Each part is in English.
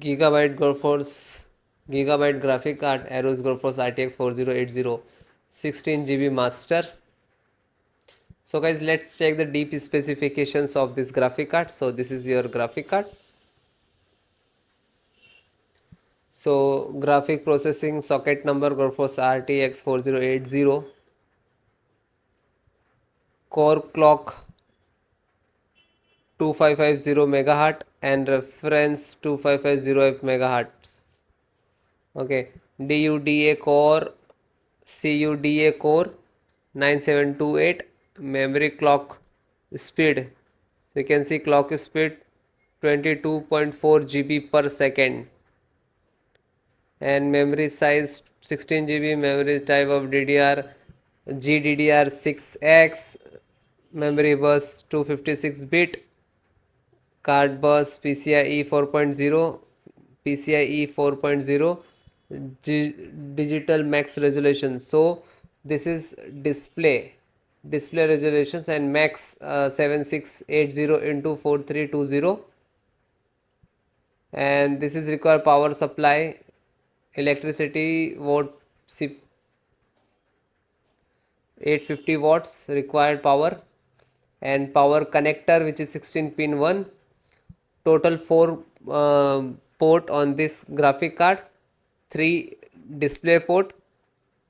Gigabyte GeForce, Gigabyte graphic card, AORUS GeForce RTX 4080, 16 GB master. So guys, let's check the deep specifications of this graphic card. So this is your graphic card. So graphic processing socket number GeForce RTX 4080, core clock 2550 megahertz and reference 2550 megahertz. Okay, CUDA core 9728, memory clock speed. So you can see clock speed 22.4 GB per second, and memory size 16 GB, memory type of DDR GDDR6X, memory bus 256 bit, card bus PCIe 4.0, PCIe 4.0, digital max resolution. So this is display resolutions, and max 7680 into 4320. And this is require power supply, electricity watt 850 watts required power, and power connector which is 16 pin 1. Total 4 port on this graphic card, 3 display port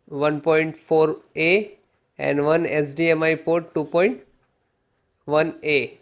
1.4a and 1 HDMI port 2.1a.